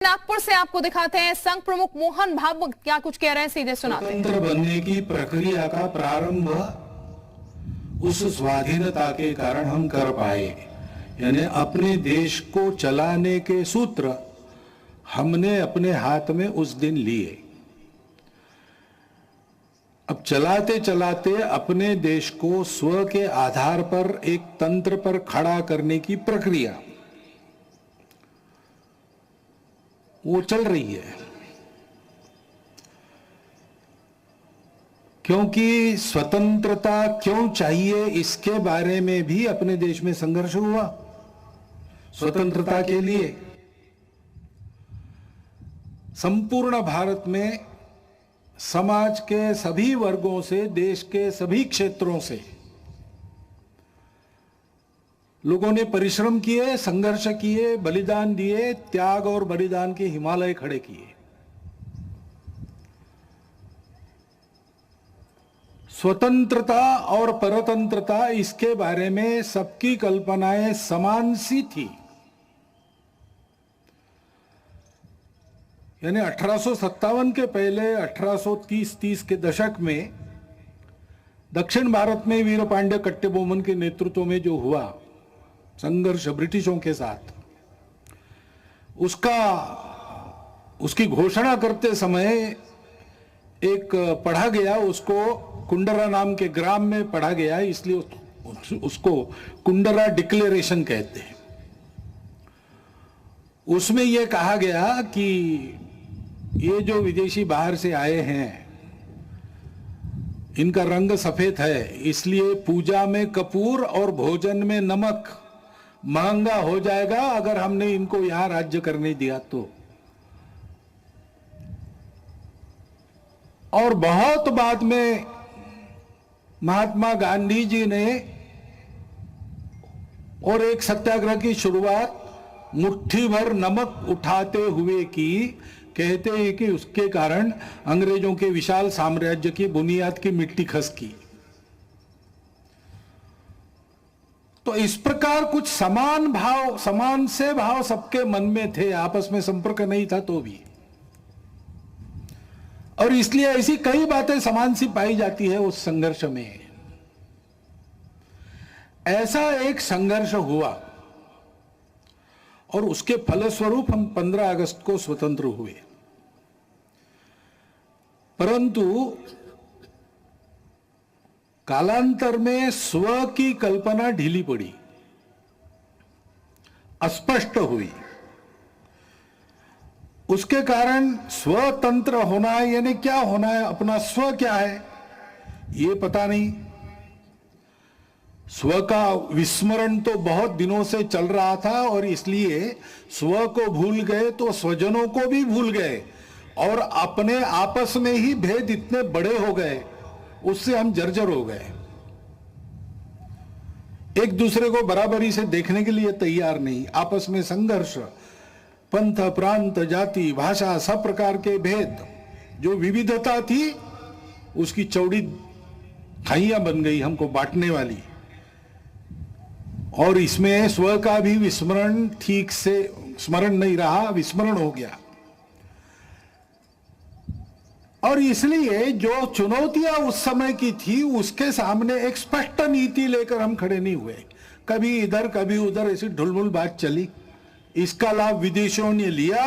नागपुर से आपको दिखाते हैं संघ प्रमुख मोहन भागवत क्या कुछ कह रहे हैं, सीधे सुनाते हैं। स्वतंत्र बनने की प्रक्रिया का प्रारंभ उस स्वाधीनता के कारण हम कर पाए, यानी अपने देश को चलाने के सूत्र हमने अपने हाथ में उस दिन लिए। अब चलाते चलाते अपने देश को स्व के आधार पर एक तंत्र पर खड़ा करने की प्रक्रिया वो चल रही है, क्योंकि स्वतंत्रता क्यों चाहिए इसके बारे में भी अपने देश में संघर्ष हुआ। स्वतंत्रता के लिए संपूर्ण भारत में समाज के सभी वर्गों से, देश के सभी क्षेत्रों से लोगों ने परिश्रम किए, संघर्ष किए, बलिदान दिए, त्याग और बलिदान के हिमालय खड़े किए। स्वतंत्रता और परतंत्रता इसके बारे में सबकी कल्पनाएं समान सी थी। यानी 1857 के पहले 1830 के दशक में दक्षिण भारत में वीर पांड्य कट्टेबोमन के नेतृत्व में जो हुआ संघर्ष ब्रिटिशों के साथ, उसकी घोषणा करते समय एक पढ़ा गया, उसको कुंडरा नाम के ग्राम में पढ़ा गया, इसलिए उसको कुंडरा डिक्लेरेशन कहते हैं। उसमें यह कहा गया कि ये जो विदेशी बाहर से आए हैं इनका रंग सफेद है, इसलिए पूजा में कपूर और भोजन में नमक महंगा हो जाएगा अगर हमने इनको यहां राज्य करने दिया तो। और बहुत बाद में महात्मा गांधी जी ने और एक सत्याग्रह की शुरुआत मुट्ठी भर नमक उठाते हुए की। कहते हैं कि उसके कारण अंग्रेजों के विशाल साम्राज्य की बुनियाद की मिट्टी खसकी। तो इस प्रकार कुछ समान से भाव सबके मन में थे, आपस में संपर्क नहीं था तो भी, और इसलिए ऐसी कई बातें समान सी पाई जाती है उस संघर्ष में। ऐसा एक संघर्ष हुआ और उसके फलस्वरूप हम 15 अगस्त को स्वतंत्र हुए। परंतु कालांतर में स्व की कल्पना ढीली पड़ी, अस्पष्ट हुई। उसके कारण स्वतंत्र होना है, यानी क्या होना है, अपना स्व क्या है ये पता नहीं। स्व का विस्मरण तो बहुत दिनों से चल रहा था और इसलिए स्व को भूल गए तो स्वजनों को भी भूल गए और अपने आपस में ही भेद इतने बड़े हो गए, उससे हम जर्जर हो गए। एक दूसरे को बराबरी से देखने के लिए तैयार नहीं, आपस में संघर्ष, पंथ, प्रांत, जाति, भाषा, सब प्रकार के भेद, जो विविधता थी उसकी चौड़ी खाइयां बन गई हमको बांटने वाली। और इसमें स्व का भी विस्मरण, ठीक से स्मरण नहीं रहा, विस्मरण हो गया। और इसलिए जो चुनौतियां उस समय की थी उसके सामने एक स्पष्ट नीति लेकर हम खड़े नहीं हुए। कभी इधर कभी उधर ऐसी ढुलमुल बात चली, इसका लाभ विदेशियों ने लिया।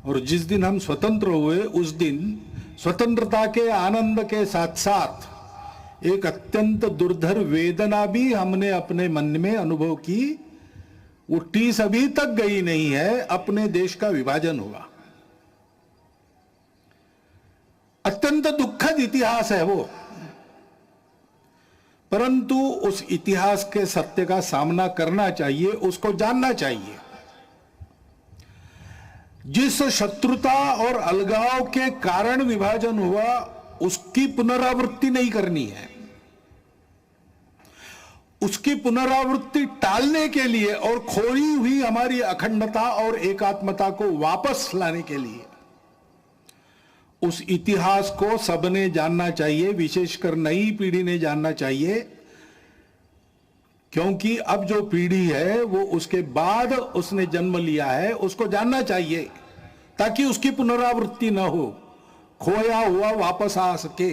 और जिस दिन हम स्वतंत्र हुए उस दिन स्वतंत्रता के आनंद के साथ साथ एक अत्यंत दुर्धर वेदना भी हमने अपने मन में अनुभव की। वो टीस अभी तक गई नहीं है, अपने देश का विभाजन हुआ। अत्यंत दुखद इतिहास है वो, परंतु उस इतिहास के सत्य का सामना करना चाहिए, उसको जानना चाहिए। जिस शत्रुता और अलगाव के कारण विभाजन हुआ उसकी पुनरावृत्ति नहीं करनी है। उसकी पुनरावृत्ति टालने के लिए और खोई हुई हमारी अखंडता और एकात्मता को वापस लाने के लिए उस इतिहास को सबने जानना चाहिए, विशेषकर नई पीढ़ी ने जानना चाहिए क्योंकि अब जो पीढ़ी है वो उसके बाद उसने जन्म लिया है, उसको जानना चाहिए ताकि उसकी पुनरावृत्ति न हो, खोया हुआ वापस आ सके,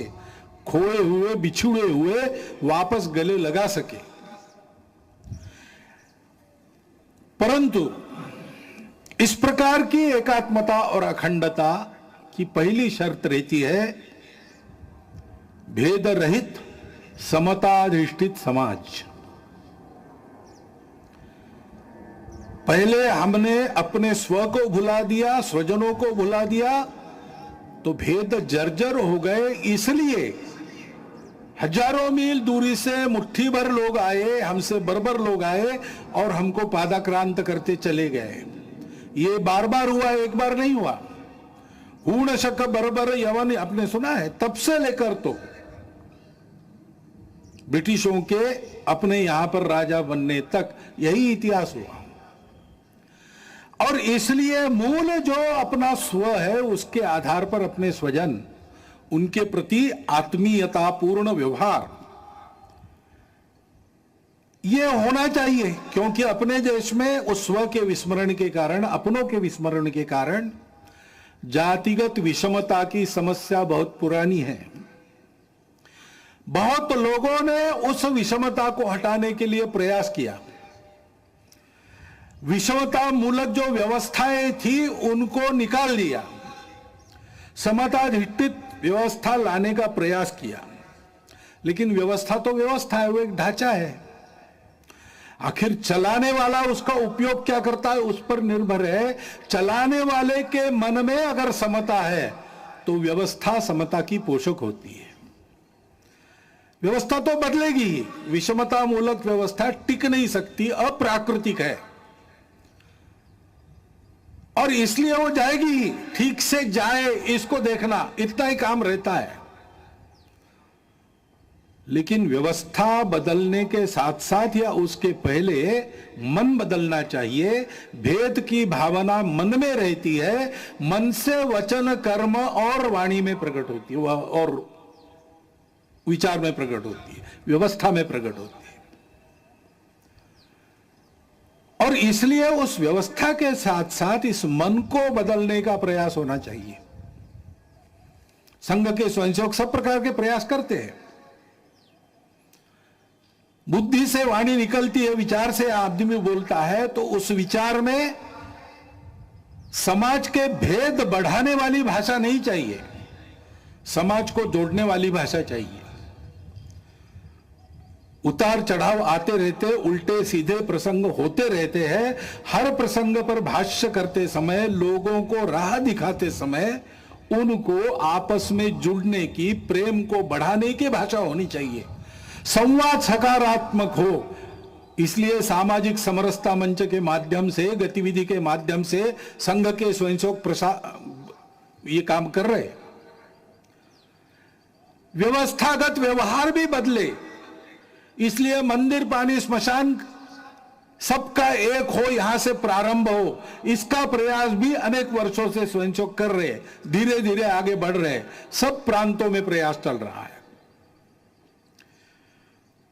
खोए हुए बिछुड़े हुए वापस गले लगा सके। परंतु इस प्रकार की एकात्मता और अखंडता की पहली शर्त रहती है भेद रहित समताधिष्ठित समाज। पहले हमने अपने स्व को भुला दिया, स्वजनों को भुला दिया, तो भेद जर्जर हो गए। इसलिए हजारों मील दूरी से मुट्ठी भर लोग आए, हमसे बरबर लोग आए और हमको पादाक्रांत करते चले गए। ये बार बार हुआ, एक बार नहीं हुआ। हूण शक बरबर यवन आपने सुना है, तब से लेकर तो ब्रिटिशों के अपने यहां पर राजा बनने तक यही इतिहास हुआ। और इसलिए मूल जो अपना स्व है उसके आधार पर अपने स्वजन, उनके प्रति आत्मीयतापूर्ण व्यवहार ये होना चाहिए। क्योंकि अपने देश में उस स्व के विस्मरण के कारण, अपनों के विस्मरण के कारण जातिगत विषमता की समस्या बहुत पुरानी है। बहुत लोगों ने उस विषमता को हटाने के लिए प्रयास किया। विषमता मूलक जो व्यवस्थाएं थी उनको निकाल दिया, समताधिष्ठित व्यवस्था लाने का प्रयास किया। लेकिन व्यवस्था तो व्यवस्था है, वो एक ढांचा है। आखिर चलाने वाला उसका उपयोग क्या करता है उस पर निर्भर है। चलाने वाले के मन में अगर समता है तो व्यवस्था समता की पोषक होती है। व्यवस्था तो बदलेगी ही, विषमता मूलक व्यवस्था टिक नहीं सकती, अप्राकृतिक है और इसलिए वो जाएगी ही। ठीक से जाए इसको देखना, इतना ही काम रहता है। लेकिन व्यवस्था बदलने के साथ साथ या उसके पहले मन बदलना चाहिए। भेद की भावना मन में रहती है, मन से वचन कर्म और वाणी में प्रकट होती है और विचार में प्रकट होती है, व्यवस्था में प्रकट होती है। और इसलिए उस व्यवस्था के साथ साथ इस मन को बदलने का प्रयास होना चाहिए। संघ के स्वयंसेवक सब प्रकार के प्रयास करते हैं। बुद्धि से वाणी निकलती है, विचार से आदमी बोलता है, तो उस विचार में समाज के भेद बढ़ाने वाली भाषा नहीं चाहिए, समाज को जोड़ने वाली भाषा चाहिए। उतार चढ़ाव आते रहते, उल्टे सीधे प्रसंग होते रहते हैं। हर प्रसंग पर भाष्य करते समय, लोगों को राह दिखाते समय उनको आपस में जुड़ने की, प्रेम को बढ़ाने की भाषा होनी चाहिए। संवाद सकारात्मक हो। इसलिए सामाजिक समरसता मंच के माध्यम से, गतिविधि के माध्यम से संघ के स्वयंसेवक ये काम कर रहे। व्यवस्थागत व्यवहार भी बदले, इसलिए मंदिर पानी स्मशान सबका एक हो, यहां से प्रारंभ हो, इसका प्रयास भी अनेक वर्षों से स्वयंसेवक कर रहे हैं। धीरे धीरे आगे बढ़ रहे हैं, सब प्रांतों में प्रयास चल रहा है।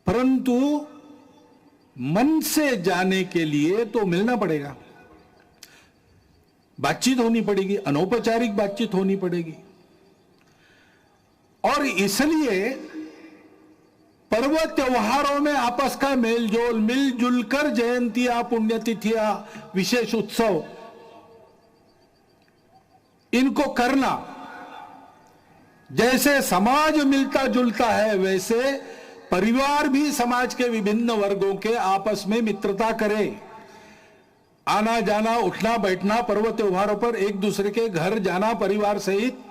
परंतु मन से जाने के लिए तो मिलना पड़ेगा, बातचीत होनी पड़ेगी, अनौपचारिक बातचीत होनी पड़ेगी। और इसलिए पर्व त्योहारों में आपस का मेलजोल, मिलजुल कर जयंतियां, पुण्यतिथियां, विशेष उत्सव इनको करना। जैसे समाज मिलता जुलता है, वैसे परिवार भी समाज के विभिन्न वर्गों के आपस में मित्रता करे। आना जाना, उठना बैठना, पर्व त्योहारों पर एक दूसरे के घर जाना, परिवार सहित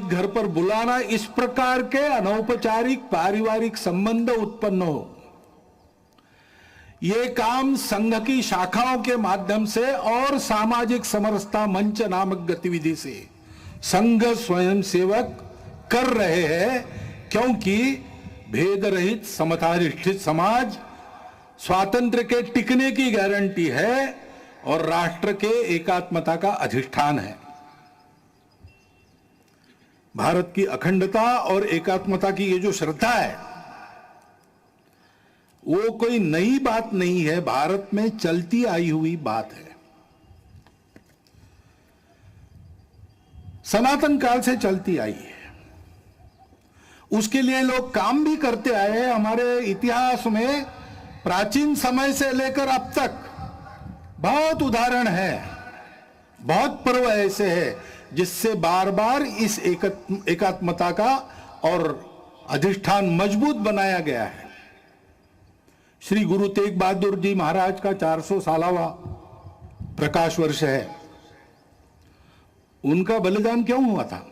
घर पर बुलाना, इस प्रकार के अनौपचारिक पारिवारिक संबंध उत्पन्न हो। ये काम संघ की शाखाओं के माध्यम से और सामाजिक समरसता मंच नामक गतिविधि से संघ स्वयंसेवक कर रहे हैं। क्योंकि भेद रहित समताधिष्ठित समाज स्वातंत्र्य के टिकने की गारंटी है और राष्ट्र के एकात्मता का अधिष्ठान है। भारत की अखंडता और एकात्मता की ये जो श्रद्धा है, वो कोई नई बात नहीं है, भारत में चलती आई हुई बात है, सनातन काल से चलती आई है। उसके लिए लोग काम भी करते आए। हमारे इतिहास में प्राचीन समय से लेकर अब तक बहुत उदाहरण है, बहुत पर्व ऐसे हैं जिससे बार बार इस एकात्मता का और अधिष्ठान मजबूत बनाया गया है। श्री गुरु तेग बहादुर जी महाराज का 400 सालावा प्रकाश वर्ष है। उनका बलिदान क्यों हुआ था?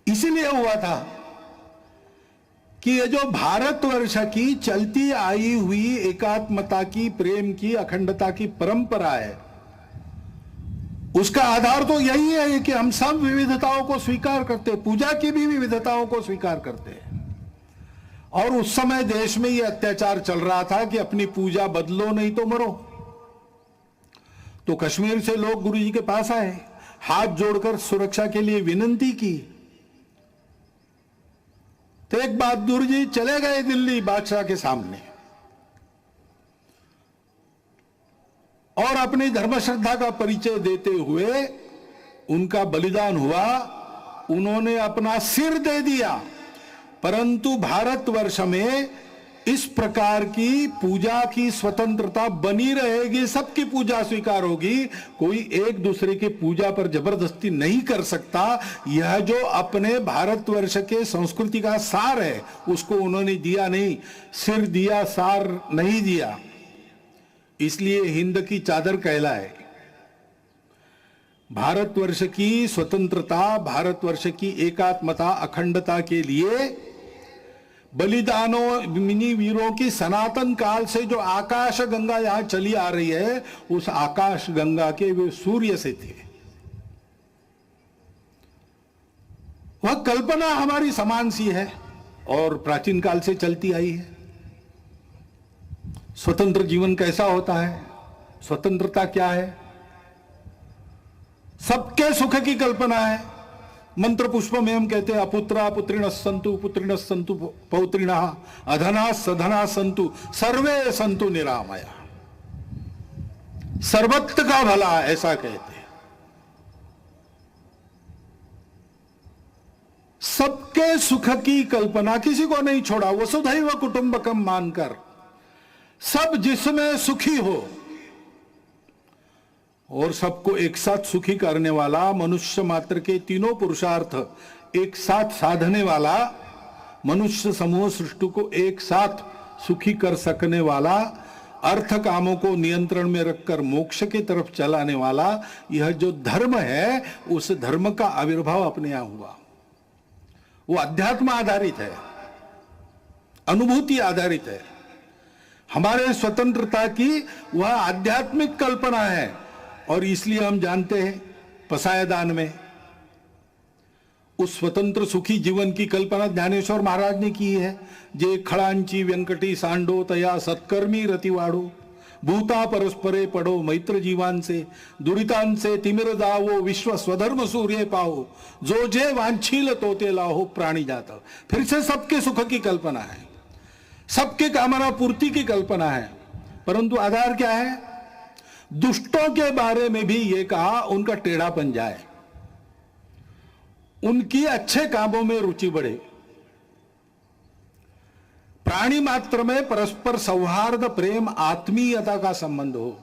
इसीलिए हुआ था कि ये जो भारतवर्ष की चलती आई हुई एकात्मता की, प्रेम की, अखंडता की परंपरा है, उसका आधार तो यही है कि हम सब विविधताओं को स्वीकार करते, पूजा की भी विविधताओं को स्वीकार करते हैं। और उस समय देश में यह अत्याचार चल रहा था कि अपनी पूजा बदलो नहीं तो मरो। तो कश्मीर से लोग गुरु जी के पास आए, हाथ जोड़कर सुरक्षा के लिए विनती की। तेग बहादुर जी चले गए दिल्ली बादशाह के सामने और अपनी धर्म श्रद्धा का परिचय देते हुए उनका बलिदान हुआ। उन्होंने अपना सिर दे दिया। परंतु भारतवर्ष में इस प्रकार की पूजा की स्वतंत्रता बनी रहेगी, सबकी पूजा स्वीकार होगी, कोई एक दूसरे की पूजा पर जबरदस्ती नहीं कर सकता। यह जो अपने भारतवर्ष के संस्कृति का सार है उसको उन्होंने दिया नहीं, सिर दिया, सार नहीं दिया। इसलिए हिंद की चादर कहलाए। भारतवर्ष की स्वतंत्रता, भारतवर्ष की एकात्मता, अखंडता के लिए बलिदानों, मिनी वीरों की सनातन काल से जो आकाश गंगा यहां चली आ रही है, उस आकाश गंगा के वे सूर्य से थे। वह कल्पना हमारी समान सी है और प्राचीन काल से चलती आई है। स्वतंत्र जीवन कैसा होता है, स्वतंत्रता क्या है? सबके सुख की कल्पना है। मंत्र पुष्प में हम कहते हैं अपुत्रा पुत्रिणः सन्तु पौत्रिणः अधना सधना सन्तु सर्वे सन्तु निरामया। सर्वत्र का भला, ऐसा कहते हैं। सबके सुख की कल्पना, किसी को नहीं छोड़ा, वसुधैव कुटुंबकम मानकर सब जिसमें सुखी हो और सबको एक साथ सुखी करने वाला, मनुष्य मात्र के तीनों पुरुषार्थ एक साथ साधने वाला, मनुष्य समूह सृष्टि को एक साथ सुखी कर सकने वाला, अर्थ कामों को नियंत्रण में रखकर मोक्ष की तरफ चलाने वाला, यह जो धर्म है उस धर्म का आविर्भाव अपने यहां हुआ। वो अध्यात्म आधारित है, अनुभूति आधारित है। हमारे स्वतंत्रता की वह आध्यात्मिक कल्पना है। और इसलिए हम जानते हैं पसायदान में उस स्वतंत्र सुखी जीवन की कल्पना ज्ञानेश्वर महाराज ने की है। जे खड़ांची व्यंकटी सांडो तया सत्कर्मी रतिवाड़ो, भूता परस्परे पढ़ो मैत्र जीवान से, दुरितान से तिमिर दावो विश्व स्वधर्म सूर्य पाओ, जो जे वांछील तोते लाहो प्राणी जाता। फिर से सबके सुख की कल्पना है, सबके कामना पूर्ति की कल्पना है। परंतु आधार क्या है? दुष्टों के बारे में भी ये कहा उनका टेढ़ापन जाए, उनकी अच्छे कामों में रुचि बढ़े, प्राणी मात्र में परस्पर सौहार्द, प्रेम, आत्मीयता का संबंध हो,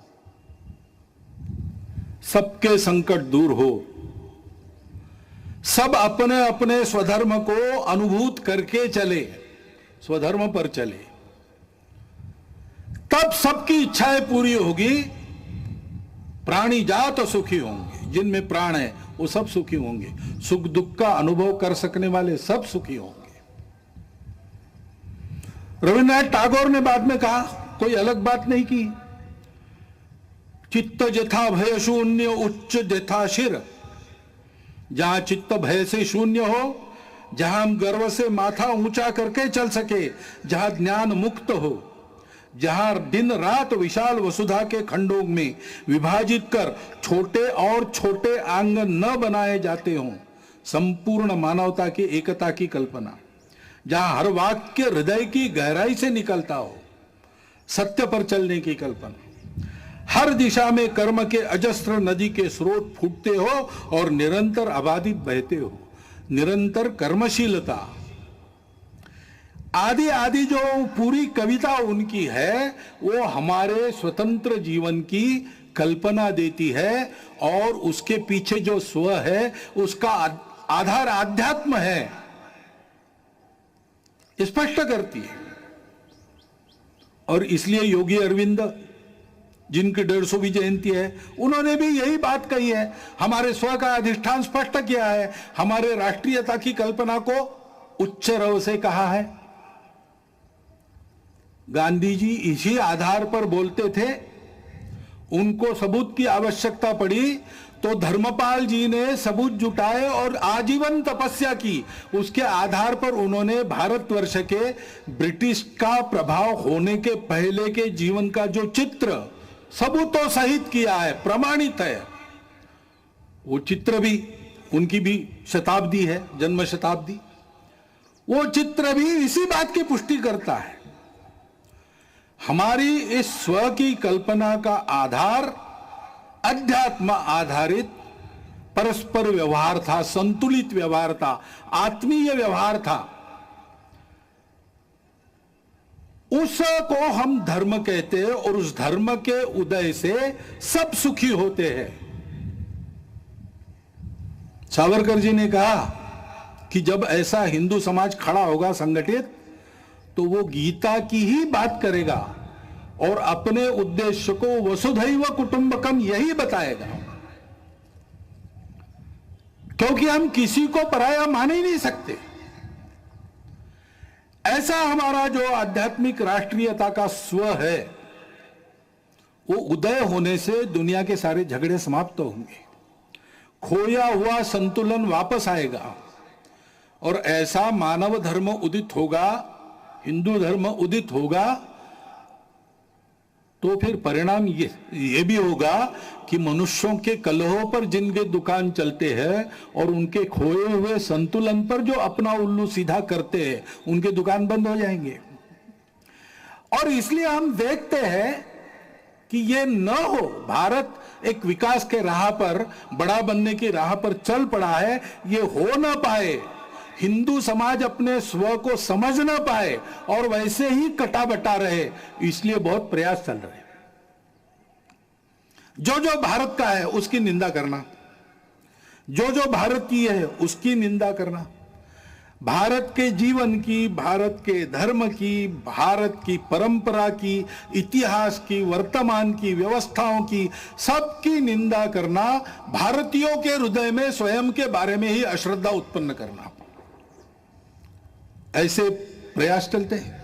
सबके संकट दूर हो, सब अपने अपने स्वधर्म को अनुभूत करके चले, स्वधर्म पर चले, तब सबकी इच्छाएं पूरी होगी। प्राणी जात सुखी होंगे, जिनमें प्राण है वो सब सुखी होंगे, सुख दुख का अनुभव कर सकने वाले सब सुखी होंगे। रविन्द्रनाथ टैगोर ने बाद में कहा, कोई अलग बात नहीं की, चित्त जथा भय शून्य उच्च जथा शिर। जहां चित्त भय से शून्य हो, जहां हम गर्व से माथा ऊंचा करके चल सके, जहां ज्ञान मुक्त हो, जहां दिन रात विशाल वसुधा के खंडों में विभाजित कर छोटे और छोटे आंगन न बनाए जाते हों, संपूर्ण मानवता की एकता की कल्पना, जहां हर वाक्य हृदय की गहराई से निकलता हो, सत्य पर चलने की कल्पना, हर दिशा में कर्म के अजस्त्र नदी के स्रोत फूटते हो और निरंतर आबादी बहते हो, निरंतर कर्मशीलता, आदि आदि जो पूरी कविता उनकी है वो हमारे स्वतंत्र जीवन की कल्पना देती है, और उसके पीछे जो स्व है उसका आधार आध्यात्म है, स्पष्ट करती है। और इसलिए योगी अरविंद, जिनकी 150वीं जयंती है, उन्होंने भी यही बात कही है, हमारे स्व का अधिष्ठान स्पष्ट किया है, हमारे राष्ट्रीयता की कल्पना को उच्च रव से कहा है। गांधी जी इसी आधार पर बोलते थे। उनको सबूत की आवश्यकता पड़ी तो धर्मपाल जी ने सबूत जुटाए और आजीवन तपस्या की। उसके आधार पर उन्होंने भारतवर्ष के ब्रिटिश का प्रभाव होने के पहले के जीवन का जो चित्र सबूतों सहित किया है, प्रमाणित है, वो चित्र भी, उनकी भी शताब्दी है, जन्म शताब्दी, वो चित्र भी इसी बात की पुष्टि करता है। हमारी इस स्व की कल्पना का आधार अध्यात्म आधारित परस्पर व्यवहार था, संतुलित व्यवहार था, आत्मीय व्यवहार था। उसको हम धर्म कहते हैं और उस धर्म के उदय से सब सुखी होते हैं। सावरकर जी ने कहा कि जब ऐसा हिंदू समाज खड़ा होगा संगठित, तो वो गीता की ही बात करेगा और अपने उद्देश्य को वसुधैव कुटुंबकम यही बताएगा, क्योंकि हम किसी को पराया मान ही नहीं सकते। ऐसा हमारा जो आध्यात्मिक राष्ट्रीयता का स्व है, वो उदय होने से दुनिया के सारे झगड़े समाप्त होंगे, खोया हुआ संतुलन वापस आएगा, और ऐसा मानव धर्म उदित होगा, हिंदू धर्म उदित होगा, तो फिर परिणाम ये भी होगा कि मनुष्यों के कलहों पर जिनके दुकान चलते हैं और उनके खोए हुए संतुलन पर जो अपना उल्लू सीधा करते हैं, उनके दुकान बंद हो जाएंगे। और इसलिए हम देखते हैं कि ये न हो, भारत एक विकास के राह पर, बड़ा बनने की राह पर चल पड़ा है, ये हो ना पाए, हिंदू समाज अपने स्व को समझ ना पाए और वैसे ही कटा बटा रहे, इसलिए बहुत प्रयास चल रहे। जो जो भारत का है उसकी निंदा करना, जो जो भारतीय है उसकी निंदा करना, भारत के जीवन की, भारत के धर्म की, भारत की परंपरा की, इतिहास की, वर्तमान की, व्यवस्थाओं की, सबकी निंदा करना, भारतीयों के हृदय में स्वयं के बारे में ही अश्रद्धा उत्पन्न करना, ऐसे प्रयास चलते हैं।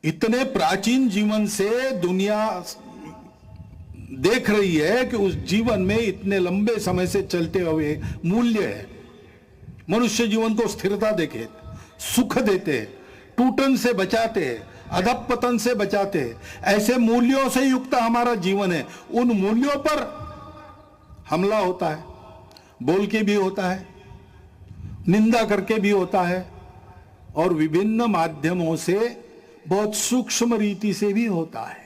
इतने प्राचीन जीवन से दुनिया देख रही है कि उस जीवन में इतने लंबे समय से चलते हुए मूल्य है। मनुष्य जीवन को स्थिरता देखे, सुख देते हैं, टूटन से बचाते हैं, अधपतन से बचाते हैं, ऐसे मूल्यों से युक्त हमारा जीवन है। उन मूल्यों पर हमला होता है, बोल के भी होता है, निंदा करके भी होता है, और विभिन्न माध्यमों से बहुत सूक्ष्म रीति से भी होता है।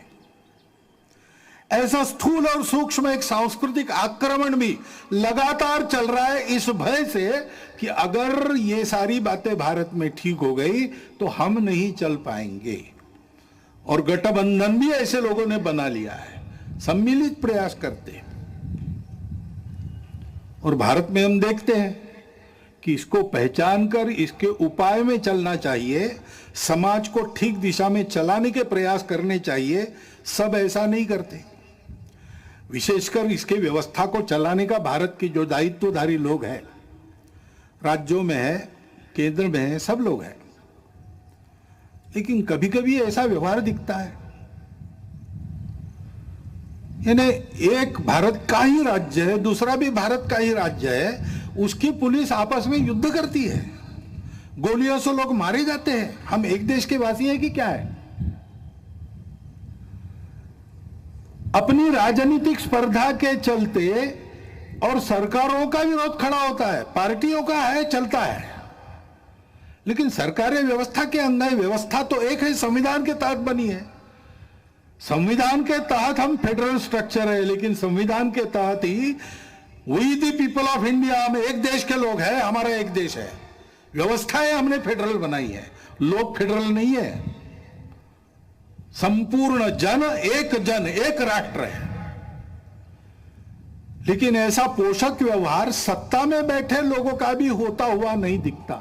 ऐसा स्थूल और सूक्ष्म एक सांस्कृतिक आक्रमण भी लगातार चल रहा है, इस भय से कि अगर ये सारी बातें भारत में ठीक हो गई तो हम नहीं चल पाएंगे। और गठबंधन भी ऐसे लोगों ने बना लिया है, सम्मिलित प्रयास करते हैं। और भारत में हम देखते हैं कि इसको पहचान कर इसके उपाय में चलना चाहिए, समाज को ठीक दिशा में चलाने के प्रयास करने चाहिए। सब ऐसा नहीं करते। विशेषकर इसके व्यवस्था को चलाने का भारत के जो दायित्वधारी लोग हैं, राज्यों में है, केंद्र में है, सब लोग हैं। लेकिन कभी कभी ऐसा व्यवहार दिखता है, यानी एक भारत का ही राज्य है, दूसरा भी भारत का ही राज्य है, उसकी पुलिस आपस में युद्ध करती है, गोलियों से लोग मारे जाते हैं। हम एक देश के वासी हैं कि क्या है? अपनी राजनीतिक स्पर्धा के चलते और सरकारों का विरोध खड़ा होता है, पार्टियों का है, चलता है, लेकिन सरकारें व्यवस्था के अंदर, व्यवस्था तो एक है, संविधान के तहत बनी है। संविधान के तहत हम फेडरल स्ट्रक्चर है, लेकिन संविधान के तहत ही we the people of India, हम एक देश के लोग हैं, हमारा एक देश है। व्यवस्थाएं हमने फेडरल बनाई है, लोग फेडरल नहीं है। संपूर्ण जन एक राष्ट्र है। लेकिन ऐसा पोषक व्यवहार सत्ता में बैठे लोगों का भी होता हुआ नहीं दिखता।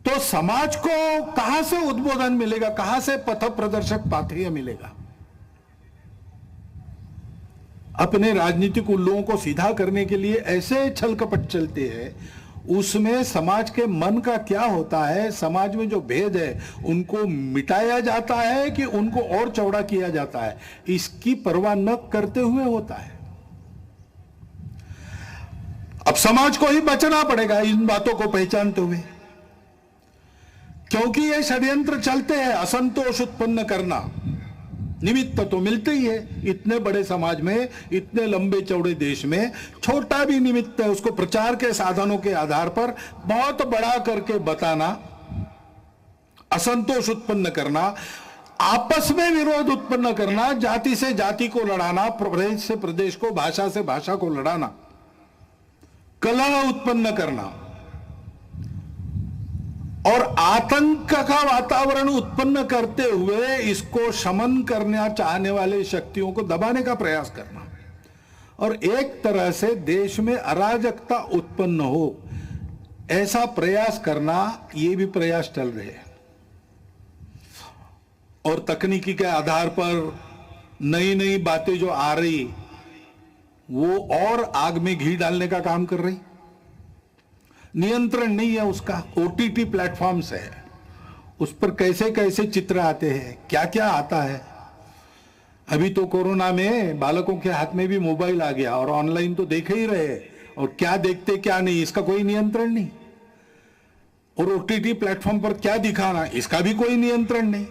तो समाज को कहां से उद्बोधन मिलेगा, कहां से पथ प्रदर्शक पाथेय मिलेगा? अपने राजनीतिक उल्लुओं को सीधा करने के लिए ऐसे छल कपट चलते हैं, उसमें समाज के मन का क्या होता है, समाज में जो भेद है उनको मिटाया जाता है कि उनको और चौड़ा किया जाता है, इसकी परवाह न करते हुए होता है। अब समाज को ही बचना पड़ेगा इन बातों को पहचानते हुए, क्योंकि ये षड्यंत्र चलते हैं। असंतोष उत्पन्न करना निमित्त तो मिलते ही है। इतने बड़े समाज में, इतने लंबे चौड़े देश में छोटा भी निमित्त है, उसको प्रचार के साधनों के आधार पर बहुत बड़ा करके बताना, असंतोष उत्पन्न करना, आपस में विरोध उत्पन्न करना, जाति से जाति को लड़ाना, प्रदेश से प्रदेश को, भाषा से भाषा को लड़ाना, कलह उत्पन्न करना और आतंक का वातावरण उत्पन्न करते हुए इसको शमन करना चाहने वाले शक्तियों को दबाने का प्रयास करना और एक तरह से देश में अराजकता उत्पन्न हो, ऐसा प्रयास करना, ये भी प्रयास चल रहे हैं। और तकनीकी के आधार पर नई नई बातें जो आ रही, वो और आग में घी डालने का काम कर रही। नियंत्रण नहीं है उसका। ओटीटी प्लेटफॉर्म्स है, उस पर कैसे कैसे चित्र आते हैं, क्या क्या आता है। अभी तो कोरोना में बालकों के हाथ में भी मोबाइल आ गया और ऑनलाइन तो देख ही रहे, और क्या देखते क्या नहीं इसका कोई नियंत्रण नहीं। और ओटीटी प्लेटफॉर्म पर क्या दिखाना, इसका भी कोई नियंत्रण नहीं।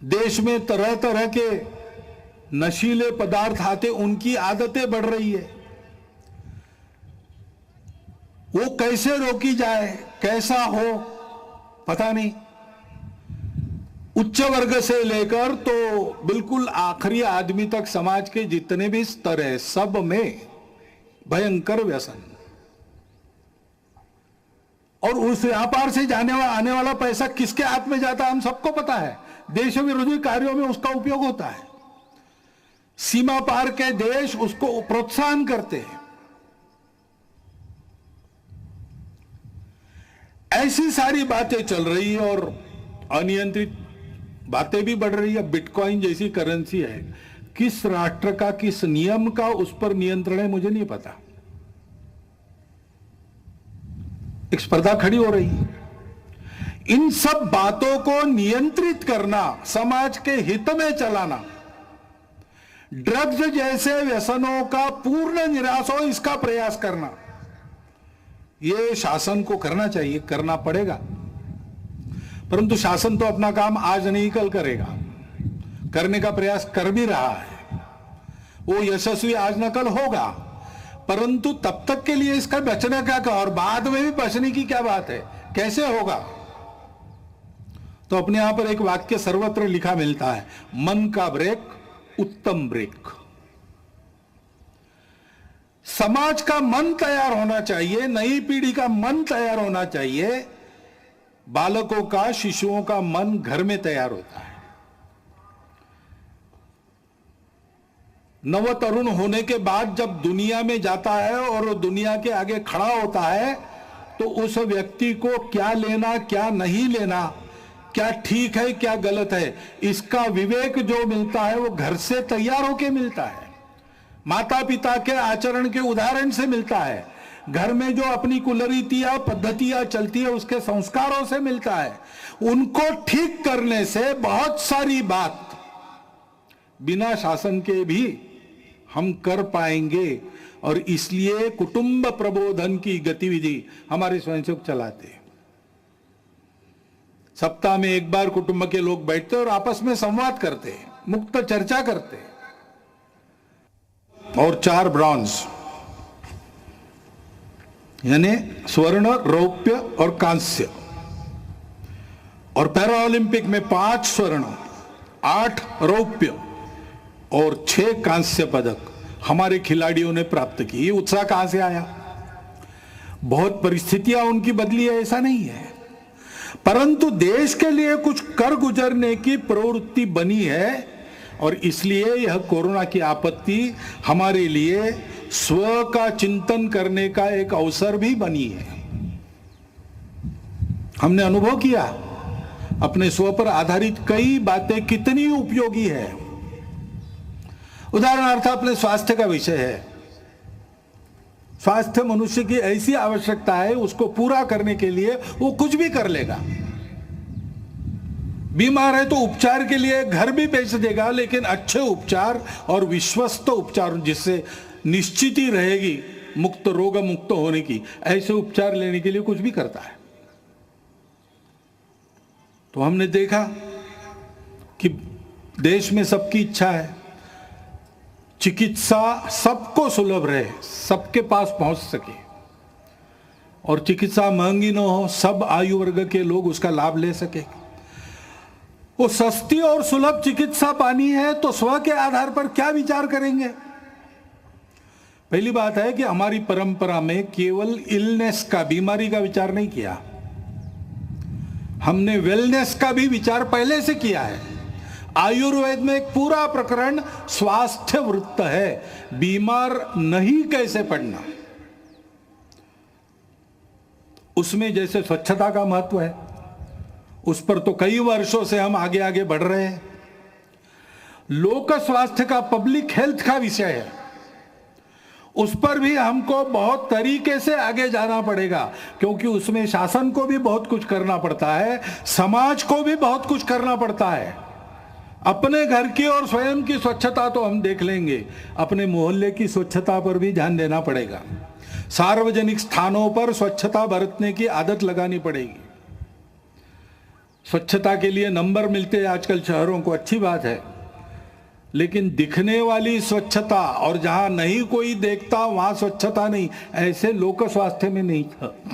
देश में तरह तरह के नशीले पदार्थ आते, उनकी आदतें बढ़ रही है। वो कैसे रोकी जाए, कैसा हो, पता नहीं। उच्च वर्ग से लेकर तो बिल्कुल आखिरी आदमी तक समाज के जितने भी स्तर है, सब में भयंकर व्यसन। और उस व्यापार से आने वाला पैसा किसके हाथ में जाता है हम सबको पता है। देश विरोधी कार्यों में उसका उपयोग होता है। सीमा पार के देश उसको प्रोत्साहन करते हैं। ऐसी सारी बातें चल रही है और अनियंत्रित बातें भी बढ़ रही है। बिटकॉइन जैसी करेंसी है, किस राष्ट्र का, किस नियम का उस पर नियंत्रण है मुझे नहीं पता। एक स्पर्धा खड़ी हो रही है। इन सब बातों को नियंत्रित करना, समाज के हित में चलाना, ड्रग्स जैसे व्यसनों का पूर्ण निराश हो इसका प्रयास करना, यह शासन को करना चाहिए, करना पड़ेगा। परंतु शासन तो अपना काम आज नहीं कल करेगा, करने का प्रयास कर भी रहा है। वो यशस्वी आज न कल होगा, परंतु तब तक के लिए इसका बचने का और बाद में भी बचने की क्या बात है, कैसे होगा? तो अपने यहां पर एक वाक्य सर्वत्र लिखा मिलता है, मन का ब्रेक उत्तम ब्रेक। समाज का मन तैयार होना चाहिए, नई पीढ़ी का मन तैयार होना चाहिए। बालकों का, शिशुओं का मन घर में तैयार होता है। नव तरुण होने के बाद जब दुनिया में जाता है और दुनिया के आगे खड़ा होता है, तो उस व्यक्ति को क्या लेना, क्या नहीं लेना, क्या ठीक है, क्या गलत है, इसका विवेक जो मिलता है वो घर से तैयार होके मिलता है। माता पिता के आचरण के उदाहरण से मिलता है। घर में जो अपनी कुलरीतियां, पद्धतियां चलती है उसके संस्कारों से मिलता है। उनको ठीक करने से बहुत सारी बात बिना शासन के भी हम कर पाएंगे। और इसलिए कुटुंब प्रबोधन की गतिविधि हमारे स्वयंसेवक चलाते हैं। सप्ताह में एक बार कुटुंब के लोग बैठते और आपस में संवाद करते हैं, मुक्त चर्चा करते हैं। और 4 ब्रॉन्ज, यानी स्वर्ण, रौप्य और कांस्य। और पैरा ओलंपिक में 5 स्वर्ण, 8 रौप्य और 6 कांस्य पदक हमारे खिलाड़ियों ने प्राप्त की। ये उत्साह कहां से आया? बहुत परिस्थितियां उनकी बदली है ऐसा नहीं है, परंतु देश के लिए कुछ कर गुजरने की प्रवृत्ति बनी है। और इसलिए यह कोरोना की आपत्ति हमारे लिए स्व का चिंतन करने का एक अवसर भी बनी है। हमने अनुभव किया अपने स्व पर आधारित कई बातें कितनी उपयोगी है। उदाहरणार्थ अपने स्वास्थ्य का विषय है। स्वास्थ्य मनुष्य की ऐसी आवश्यकता है, उसको पूरा करने के लिए वो कुछ भी कर लेगा। बीमार है तो उपचार के लिए घर भी बेच देगा, लेकिन अच्छे उपचार और विश्वस्त उपचार जिससे निश्चित ही रहेगी मुक्त, रोग मुक्त होने की, ऐसे उपचार लेने के लिए कुछ भी करता है। तो हमने देखा कि देश में सबकी इच्छा है चिकित्सा सबको सुलभ रहे, सबके पास पहुंच सके, और चिकित्सा महंगी न हो, सब आयु वर्ग के लोग उसका लाभ ले सके। वो सस्ती और सुलभ चिकित्सा पानी है तो स्व के आधार पर क्या विचार करेंगे? पहली बात है कि हमारी परंपरा में केवल इलनेस का, बीमारी का विचार नहीं किया, हमने वेलनेस का भी विचार पहले से किया है। आयुर्वेद में एक पूरा प्रकरण स्वास्थ्य वृत्त है, बीमार नहीं कैसे पड़ना। उसमें जैसे स्वच्छता का महत्व है, उस पर तो कई वर्षों से हम आगे आगे बढ़ रहे हैं। लोक स्वास्थ्य का, पब्लिक हेल्थ का विषय है, उस पर भी हमको बहुत तरीके से आगे जाना पड़ेगा, क्योंकि उसमें शासन को भी बहुत कुछ करना पड़ता है, समाज को भी बहुत कुछ करना पड़ता है। अपने घर की और स्वयं की स्वच्छता तो हम देख लेंगे, अपने मोहल्ले की स्वच्छता पर भी ध्यान देना पड़ेगा। सार्वजनिक स्थानों पर स्वच्छता बरतने की आदत लगानी पड़ेगी। स्वच्छता के लिए नंबर मिलते हैं आजकल शहरों को, अच्छी बात है, लेकिन दिखने वाली स्वच्छता और जहां नहीं कोई देखता वहां स्वच्छता नहीं, ऐसे लोक स्वास्थ्य में नहीं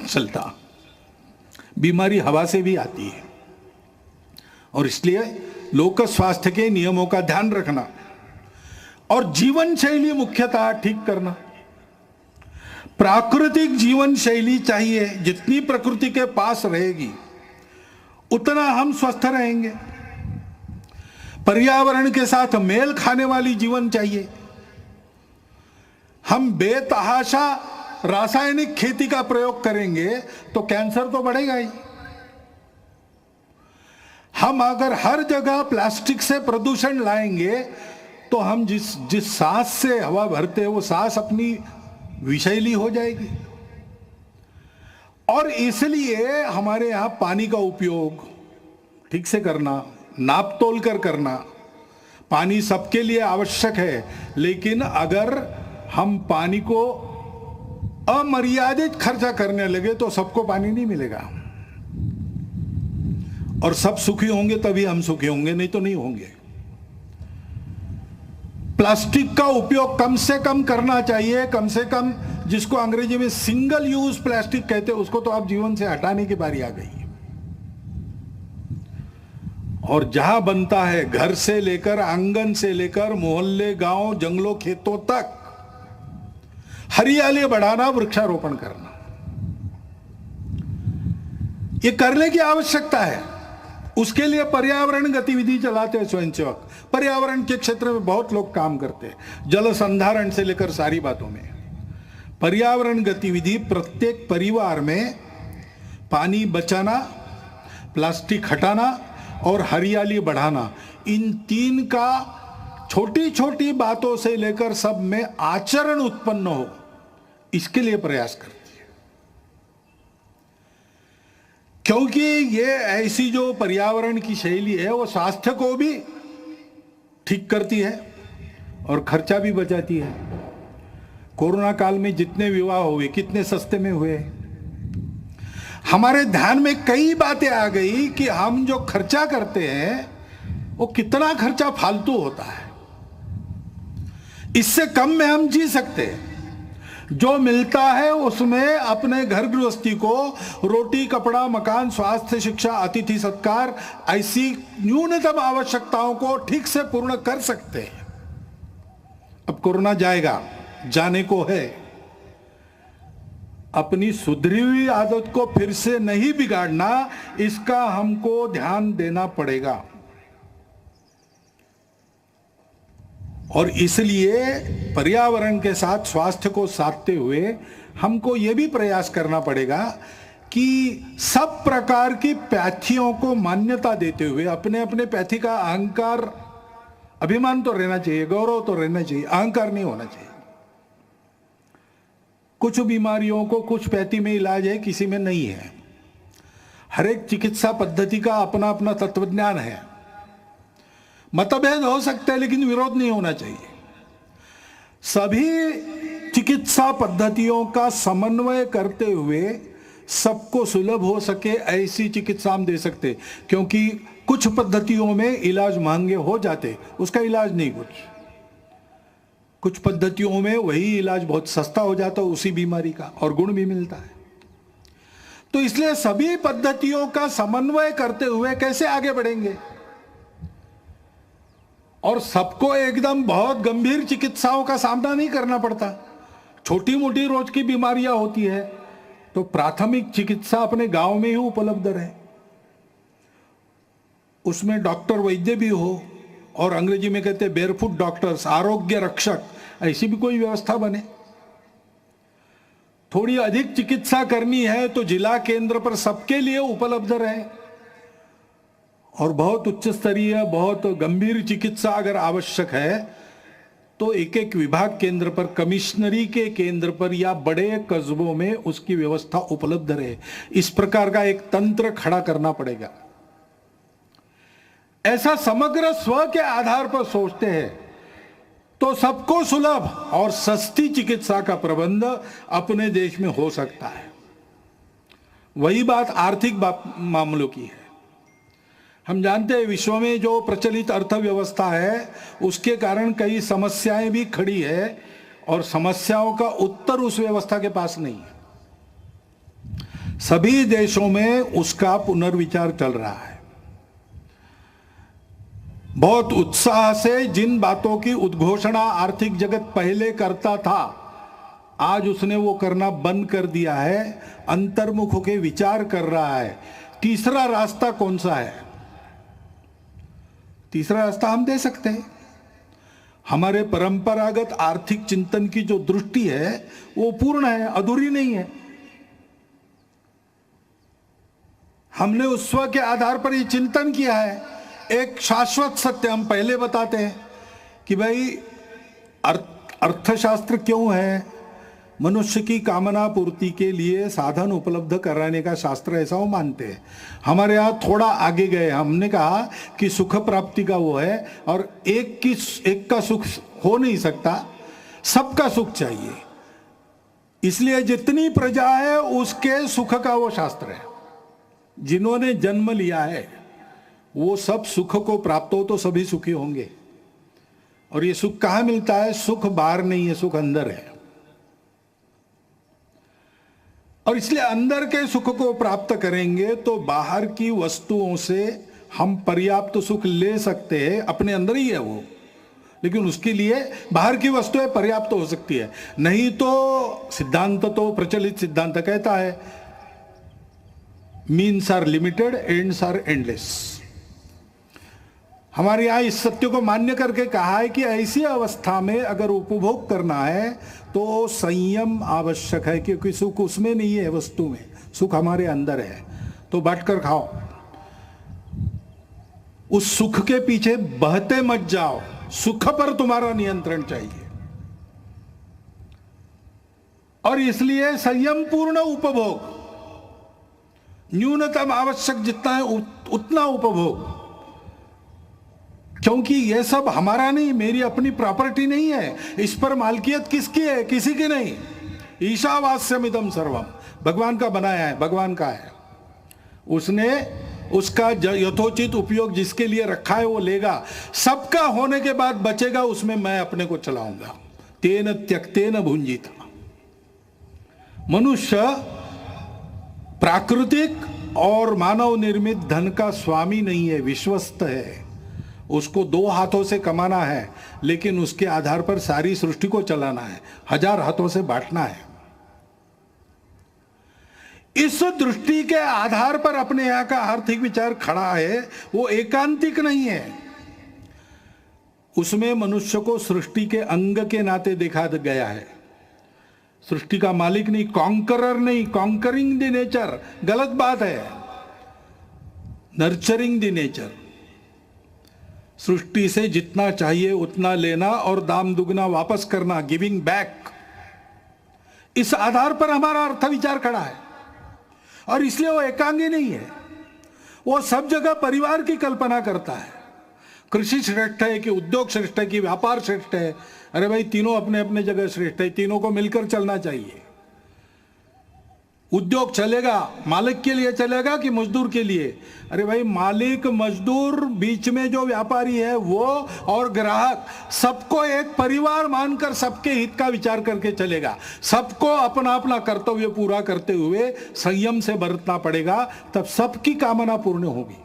चलता। बीमारी हवा से भी आती है, और इसलिए लोक स्वास्थ्य के नियमों का ध्यान रखना और जीवन शैली मुख्यतः ठीक करना। प्राकृतिक जीवन शैली चाहिए, जितनी प्रकृति के पास रहेगी उतना हम स्वस्थ रहेंगे। पर्यावरण के साथ मेल खाने वाली जीवन चाहिए। हम बेतहाशा रासायनिक खेती का प्रयोग करेंगे तो कैंसर तो बढ़ेगा ही। हम अगर हर जगह प्लास्टिक से प्रदूषण लाएंगे तो हम जिस सांस से हवा भरते हैं वो सांस अपनी विषैली हो जाएगी। और इसलिए हमारे यहां पानी का उपयोग ठीक से करना, नाप तोल कर करना। पानी सबके लिए आवश्यक है, लेकिन अगर हम पानी को अमर्यादित खर्चा करने लगे तो सबको पानी नहीं मिलेगा, और सब सुखी होंगे तभी हम सुखी होंगे, नहीं तो नहीं होंगे। प्लास्टिक का उपयोग कम से कम करना चाहिए, कम से कम, जिसको अंग्रेजी में सिंगल यूज प्लास्टिक कहते हैं, उसको तो आप जीवन से हटाने की बारी आ गई। और जहां बनता है, घर से लेकर, आंगन से लेकर, मोहल्ले, गांव, जंगलों, खेतों तक हरियाली बढ़ाना, वृक्षारोपण करना, ये करने की आवश्यकता है। उसके लिए पर्यावरण गतिविधि चलाते हैं स्वयंसेवक। पर्यावरण के क्षेत्र में बहुत लोग काम करते हैं, जल संधारण से लेकर सारी बातों में। पर्यावरण गतिविधि प्रत्येक परिवार में पानी बचाना, प्लास्टिक हटाना और हरियाली बढ़ाना, इन 3 का छोटी छोटी बातों से लेकर सब में आचरण उत्पन्न हो, इसके लिए प्रयास करती है। क्योंकि ये ऐसी जो पर्यावरण की शैली है वो स्वास्थ्य को भी ठीक करती है और खर्चा भी बचाती है। कोरोना काल में जितने विवाह हुए कितने सस्ते में हुए। हमारे ध्यान में कई बातें आ गई कि हम जो खर्चा करते हैं वो कितना खर्चा फालतू होता है, इससे कम में हम जी सकते हैं। जो मिलता है उसमें अपने घर गृहस्थी को रोटी, कपड़ा, मकान, स्वास्थ्य, शिक्षा, अतिथि सत्कार, ऐसी न्यूनतम आवश्यकताओं को ठीक से पूर्ण कर सकते हैं। अब कोरोना जाएगा, जाने को है, अपनी सुधरी हुई आदत को फिर से नहीं बिगाड़ना, इसका हमको ध्यान देना पड़ेगा। और इसलिए पर्यावरण के साथ स्वास्थ्य को साधते हुए हमको यह भी प्रयास करना पड़ेगा कि सब प्रकार की पैथियों को मान्यता देते हुए अपने अपने पैथी का अहंकार, अभिमान तो रहना चाहिए, गौरव तो रहना चाहिए, अहंकार नहीं होना चाहिए। कुछ बीमारियों को कुछ पैथी में इलाज है, किसी में नहीं है। हर एक चिकित्सा पद्धति का अपना अपना तत्वज्ञान है। मतभेद हो सकते हैं लेकिन विरोध नहीं होना चाहिए। सभी चिकित्सा पद्धतियों का समन्वय करते हुए सबको सुलभ हो सके ऐसी चिकित्सा हम दे सकते, क्योंकि कुछ पद्धतियों में इलाज महंगे हो जाते, उसका इलाज नहीं कुछ पद्धतियों में वही इलाज बहुत सस्ता हो जाता उसी बीमारी का, और गुण भी मिलता है। तो इसलिए सभी पद्धतियों का समन्वय करते हुए कैसे आगे बढ़ेंगे, और सबको एकदम बहुत गंभीर चिकित्साओं का सामना नहीं करना पड़ता। छोटी मोटी रोज की बीमारियां होती है तो प्राथमिक चिकित्सा अपने गांव में ही उपलब्ध रहे, उसमें डॉक्टर वैद्य भी हो, और अंग्रेजी में कहते हैं बेयरफुट डॉक्टर्स, आरोग्य रक्षक, ऐसी भी कोई व्यवस्था बने। थोड़ी अधिक चिकित्सा करनी है तो जिला केंद्र पर सबके लिए उपलब्ध रहे, और बहुत उच्च स्तरीय, बहुत गंभीर चिकित्सा अगर आवश्यक है तो एक एक विभाग केंद्र पर, कमिश्नरी के केंद्र पर या बड़े कस्बों में उसकी व्यवस्था उपलब्ध रहे। इस प्रकार का एक तंत्र खड़ा करना पड़ेगा। ऐसा समग्र स्व के आधार पर सोचते हैं तो सबको सुलभ और सस्ती चिकित्सा का प्रबंध अपने देश में हो सकता है। वही बात आर्थिक मामलों की है। हम जानते हैं विश्व में जो प्रचलित अर्थव्यवस्था है उसके कारण कई समस्याएं भी खड़ी है, और समस्याओं का उत्तर उस व्यवस्था के पास नहीं है। सभी देशों में उसका पुनर्विचार चल रहा है। बहुत उत्साह से जिन बातों की उद्घोषणा आर्थिक जगत पहले करता था, आज उसने वो करना बंद कर दिया है, अंतर्मुख होकर विचार कर रहा है। तीसरा रास्ता कौन सा है? तीसरा रास्ता हम दे सकते हैं। हमारे परंपरागत आर्थिक चिंतन की जो दृष्टि है वो पूर्ण है, अधूरी नहीं है। हमने उस स्व के आधार पर ये चिंतन किया है। एक शाश्वत सत्य हम पहले बताते हैं कि भाई अर्थशास्त्र क्यों है? मनुष्य की कामना पूर्ति के लिए साधन उपलब्ध कराने का शास्त्र, ऐसा वो मानते हैं। हमारे यहाँ थोड़ा आगे गए, हमने कहा कि सुख प्राप्ति का वो है, और एक का सुख हो नहीं सकता, सबका सुख चाहिए। इसलिए जितनी प्रजा है उसके सुख का वो शास्त्र है। जिन्होंने जन्म लिया है वो सब सुख को प्राप्त हो तो सभी सुखी होंगे। और ये सुख कहाँ मिलता है? सुख बाहर नहीं है, सुख अंदर है। और इसलिए अंदर के सुख को प्राप्त करेंगे तो बाहर की वस्तुओं से हम पर्याप्त सुख ले सकते हैं, अपने अंदर ही है वो, लेकिन उसके लिए बाहर की वस्तुएं पर्याप्त हो सकती है। नहीं तो सिद्धांत, तो प्रचलित सिद्धांत कहता है means are limited, ends are endless. हमारे यहाँ इस सत्य को मान्य करके कहा है कि ऐसी अवस्था में अगर उपभोग करना है तो संयम आवश्यक है, क्योंकि सुख उसमें नहीं है, वस्तु में, सुख हमारे अंदर है। तो बांटकर खाओ, उस सुख के पीछे बहते मत जाओ, सुख पर तुम्हारा नियंत्रण चाहिए। और इसलिए संयम पूर्ण उपभोग, न्यूनतम आवश्यक जितना है उतना उपभोग, क्योंकि यह सब हमारा नहीं, मेरी अपनी प्रॉपर्टी नहीं है। इस पर मालकियत किसकी है? किसी की नहीं। ईशावास्यमिदं सर्वम, भगवान का बनाया है, भगवान का है। उसने उसका यथोचित उपयोग जिसके लिए रखा है वो लेगा। सबका होने के बाद बचेगा, उसमें मैं अपने को चलाऊंगा। तेन त्यक्तेन भुंजिता। मनुष्य प्राकृतिक और मानव निर्मित धन का स्वामी नहीं है, विश्वस्त है। उसको 2 हाथों से कमाना है, लेकिन उसके आधार पर सारी सृष्टि को चलाना है, 1000 हाथों से बांटना है। इस दृष्टि के आधार पर अपने यहां का आर्थिक विचार खड़ा है, वो एकांतिक नहीं है। उसमें मनुष्य को सृष्टि के अंग के नाते देखा गया है, सृष्टि का मालिक नहीं, कॉन्करर नहीं, कॉन्करिंग द नेचर गलत बात है, नर्चरिंग द नेचर। सृष्टि से जितना चाहिए उतना लेना और दाम दुगना वापस करना, गिविंग बैक। इस आधार पर हमारा अर्थ विचार खड़ा है, और इसलिए वो एकांगी नहीं है। वो सब जगह परिवार की कल्पना करता है। कृषि श्रेष्ठ है कि उद्योग श्रेष्ठ है कि व्यापार श्रेष्ठ है? अरे भाई, तीनों अपने अपने जगह श्रेष्ठ है, तीनों को मिलकर चलना चाहिए। उद्योग चलेगा मालिक के लिए चलेगा कि मजदूर के लिए? अरे भाई, मालिक मजदूर बीच में जो व्यापारी है वो और ग्राहक, सबको एक परिवार मानकर सबके हित का विचार करके चलेगा। सबको अपना अपना कर्तव्य पूरा करते हुए संयम से बरतना पड़ेगा, तब सबकी कामना पूर्ण होगी।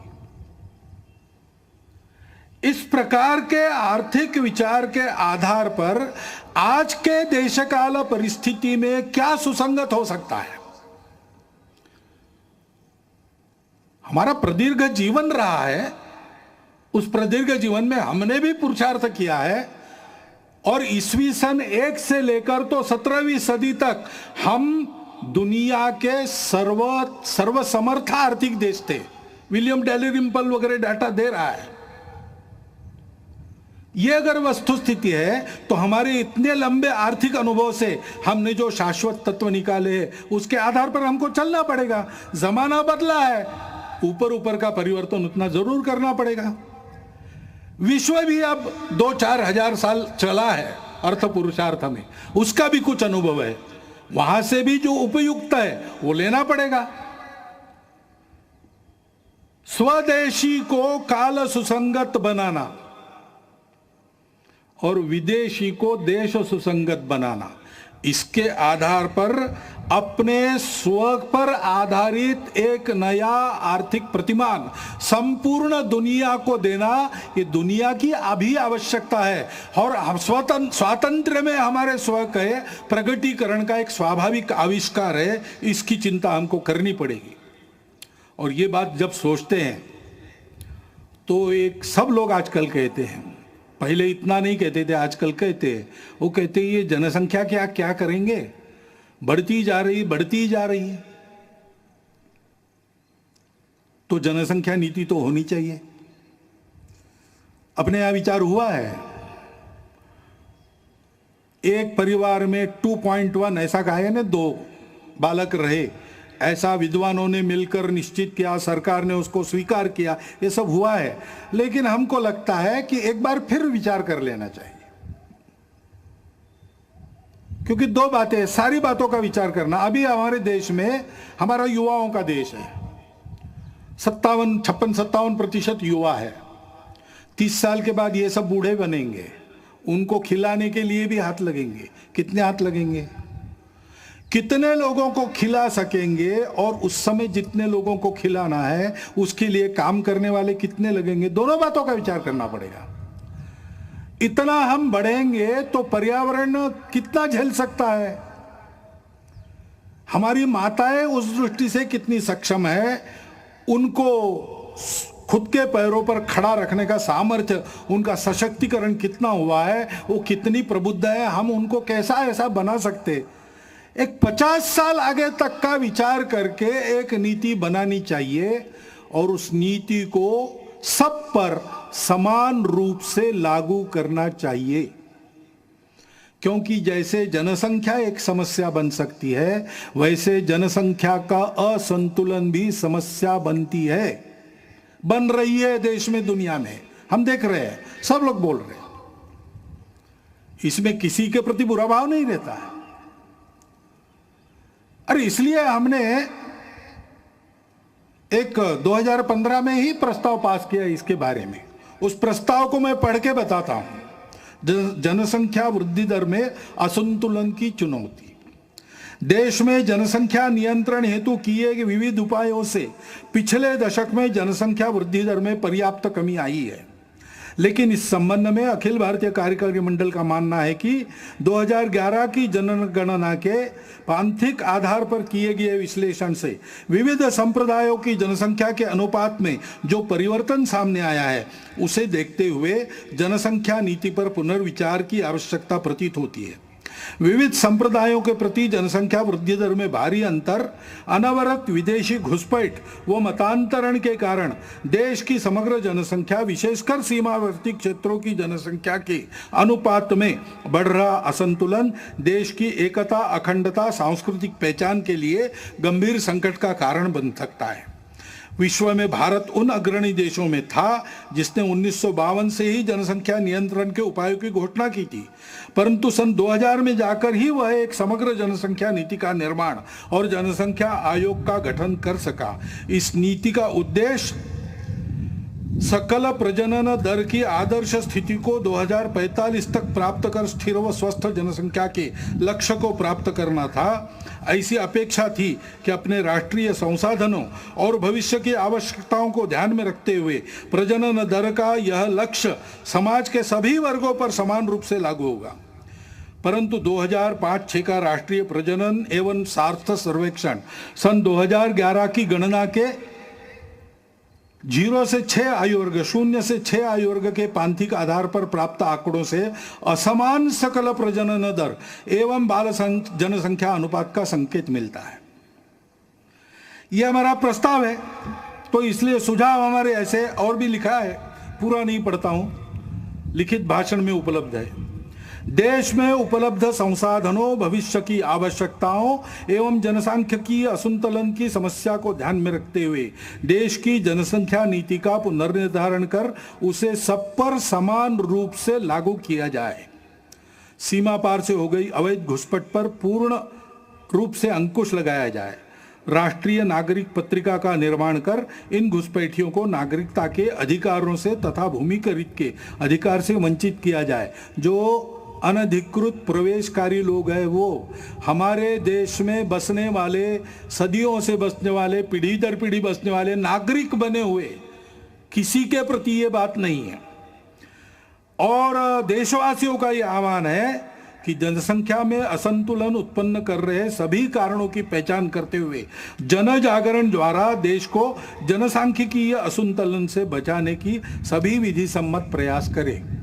इस प्रकार के आर्थिक विचार के आधार पर आज के देशकाल परिस्थिति में क्या सुसंगत हो सकता है? हमारा प्रदीर्घ जीवन रहा है, उस प्रदीर्घ जीवन में हमने भी पुरुषार्थ किया है, और ईस्वी सन 1 से लेकर तो 17वीं सदी तक हम दुनिया के सर्वसमर्थ आर्थिक देश थे। विलियम डैलिरिम्पल वगैरह डाटा दे रहा है। यह अगर वस्तु स्थिति है तो हमारे इतने लंबे आर्थिक अनुभव से हमने जो शाश्वत तत्व निकाले उसके आधार पर हमको चलना पड़ेगा। जमाना बदला है, ऊपर ऊपर का परिवर्तन उतना जरूर करना पड़ेगा। विश्व भी अब 2-4 हजार साल चला है अर्थ पुरुषार्थ में, उसका भी कुछ अनुभव है, वहां से भी जो उपयुक्त है वो लेना पड़ेगा। स्वदेशी को काल सुसंगत बनाना और विदेशी को देश सुसंगत बनाना, इसके आधार पर अपने स्व पर आधारित एक नया आर्थिक प्रतिमान संपूर्ण दुनिया को देना, ये दुनिया की अभी आवश्यकता है। और स्वातंत्र्य में हमारे स्व के प्रगटीकरण का एक स्वाभाविक आविष्कार है, इसकी चिंता हमको करनी पड़ेगी। और ये बात जब सोचते हैं तो एक सब लोग आजकल कहते हैं, पहले इतना नहीं कहते थे, आजकल कहते हैं, वो कहते हैं ये जनसंख्या क्या क्या करेंगे, बढ़ती जा रही है। तो जनसंख्या नीति तो होनी चाहिए। अपने यहां विचार हुआ है, एक परिवार में 2.1 ऐसा कहा है ना, 2 बालक रहे, ऐसा विद्वानों ने मिलकर निश्चित किया, सरकार ने उसको स्वीकार किया, ये सब हुआ है। लेकिन हमको लगता है कि एक बार फिर विचार कर लेना चाहिए, क्योंकि 2 बातें, सारी बातों का विचार करना। अभी हमारे देश में, हमारा युवाओं का देश है, 56-57% युवा है। 30 साल के बाद ये सब बूढ़े बनेंगे, उनको खिलाने के लिए भी हाथ लगेंगे। कितने हाथ लगेंगे? कितने लोगों को खिला सकेंगे, और उस समय जितने लोगों को खिलाना है उसके लिए काम करने वाले कितने लगेंगे? दोनों बातों का विचार करना पड़ेगा। इतना हम बढ़ेंगे तो पर्यावरण कितना झेल सकता है? हमारी माताएं उस दृष्टि से कितनी सक्षम है, उनको खुद के पैरों पर खड़ा रखने का सामर्थ्य, उनका सशक्तिकरण कितना हुआ है, वो कितनी प्रबुद्ध है, हम उनको कैसा ऐसा बना सकते। एक 50 साल आगे तक का विचार करके एक नीति बनानी चाहिए, और उस नीति को सब पर समान रूप से लागू करना चाहिए। क्योंकि जैसे जनसंख्या एक समस्या बन सकती है, वैसे जनसंख्या का असंतुलन भी समस्या बनती है, बन रही है देश में, दुनिया में हम देख रहे हैं, सब लोग बोल रहे हैं। इसमें किसी के प्रति बुरा भाव नहीं रहता है। अरे इसलिए हमने एक 2015 में ही प्रस्ताव पास किया इसके बारे में। उस प्रस्ताव को मैं पढ़ के बताता हूं। जनसंख्या वृद्धि दर में असंतुलन की चुनौती। देश में जनसंख्या नियंत्रण हेतु किए गए विविध उपायों से पिछले दशक में जनसंख्या वृद्धि दर में पर्याप्त कमी आई है, लेकिन इस संबंध में अखिल भारतीय कार्यकारी मंडल का मानना है कि 2011 की जनगणना के पांथिक आधार पर किए गए विश्लेषण से विविध संप्रदायों की जनसंख्या के अनुपात में जो परिवर्तन सामने आया है, उसे देखते हुए जनसंख्या नीति पर पुनर्विचार की आवश्यकता प्रतीत होती है। विविध संप्रदायों के प्रति जनसंख्या वृद्धि दर में भारी अंतर, अनवरत विदेशी घुसपैठ व मतांतरण के कारण देश की समग्र जनसंख्या विशेषकर सीमावर्ती क्षेत्रों की जनसंख्या के अनुपात में बढ़ रहा असंतुलन देश की एकता, अखंडता, सांस्कृतिक पहचान के लिए गंभीर संकट का कारण बन सकता है। विश्व में भारत उन अग्रणी देशों में था जिसने 1952 से ही जनसंख्या नियंत्रण के उपायों की घोषणा की थी, परंतु सन 2000 में जाकर ही वह एक समग्र जनसंख्या नीति का निर्माण और जनसंख्या आयोग का गठन कर सका। इस नीति का उद्देश्य सकल प्रजनन दर की आदर्श स्थिति को 2045 तक प्राप्त कर स्थिर व स्वस्थ जनसंख्या के लक्ष्य को प्राप्त करना था। ऐसी अपेक्षा थी कि अपने राष्ट्रीय संसाधनों और भविष्य की आवश्यकताओं को ध्यान में रखते हुए प्रजनन दर का यह लक्ष्य समाज के सभी वर्गों पर समान रूप से लागू होगा। परंतु 2005-6 का राष्ट्रीय प्रजनन एवं सार्थ सर्वेक्षण सन 2011 की गणना के 0 से 6 आयु वर्ग 0 से 6 आयु वर्ग के पांथिक आधार पर प्राप्त आंकड़ों से असमान सकल प्रजनन दर एवं बाल जनसंख्या अनुपात का संकेत मिलता है। यह हमारा प्रस्ताव है, तो इसलिए सुझाव हमारे ऐसे और भी लिखा है, पूरा नहीं पढ़ता हूं, लिखित भाषण में उपलब्ध है। देश में उपलब्ध संसाधनों, भविष्य की आवश्यकताओं एवं जनसांख्यिकीय असंतुलन की समस्या को ध्यान में रखते हुए देश की जनसंख्या नीति का पुनर्निर्धारण कर उसे सब पर समान रूप से लागू किया जाए। सीमा पार से हो गई अवैध घुसपैठ पर पूर्ण रूप से अंकुश लगाया जाए। राष्ट्रीय नागरिक पत्रिका का निर्माण कर इन घुसपैठियों को नागरिकता के अधिकारों से तथा भूमिकरित के अधिकार से वंचित किया जाए। जो अनधिकृत प्रवेशकारी लोग हैं, वो हमारे देश में बसने वाले, सदियों से बसने वाले, पीढ़ी दर पीढ़ी बसने वाले नागरिक बने हुए, किसी के प्रति ये बात नहीं है। और देशवासियों का ये आह्वान है कि जनसंख्या में असंतुलन उत्पन्न कर रहे सभी कारणों की पहचान करते हुए जन जागरण द्वारा देश को जनसांख्यिकीय असंतुलन से बचाने की सभी विधि सम्मत प्रयास करें।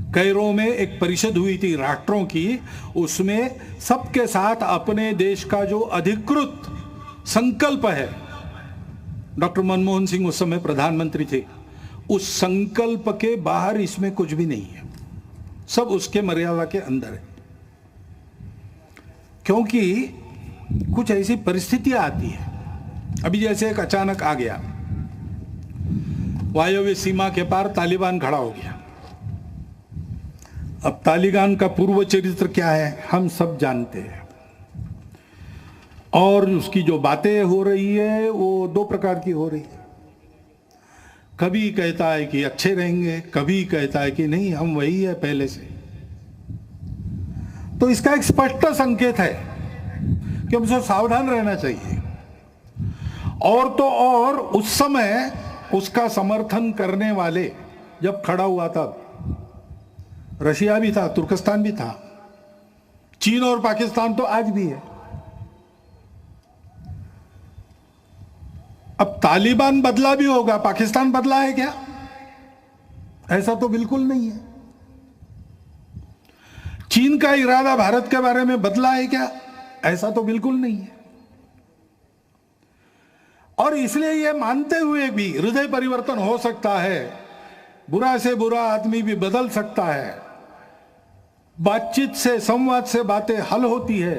कैरो में एक परिषद हुई थी राष्ट्रों की, उसमें सबके साथ अपने देश का जो अधिकृत संकल्प है, डॉक्टर मनमोहन सिंह उस समय प्रधानमंत्री थे, उस संकल्प के बाहर इसमें कुछ भी नहीं है, सब उसके मर्यादा के अंदर है। क्योंकि कुछ ऐसी परिस्थितियां आती है, अभी जैसे एक अचानक आ गया, वायव्य सीमा के पार तालिबान खड़ा हो गया। अब तालिबान का पूर्व चरित्र क्या है हम सब जानते हैं, और उसकी जो बातें हो रही है वो दो प्रकार की हो रही है। कभी कहता है कि अच्छे रहेंगे, कभी कहता है कि नहीं हम वही है पहले से। तो इसका एक स्पष्ट संकेत है कि हमसे सावधान रहना चाहिए। और तो और उस समय उसका समर्थन करने वाले जब खड़ा हुआ था, रशिया भी था, तुर्कस्तान भी था, चीन और पाकिस्तान तो आज भी है। अब तालिबान बदला भी होगा, पाकिस्तान बदला है क्या? ऐसा तो बिल्कुल नहीं है। चीन का इरादा भारत के बारे में बदला है क्या? ऐसा तो बिल्कुल नहीं है। और इसलिए यह मानते हुए भी हृदय परिवर्तन हो सकता है, बुरा से बुरा आदमी भी बदल सकता है, बातचीत से, संवाद से बातें हल होती है,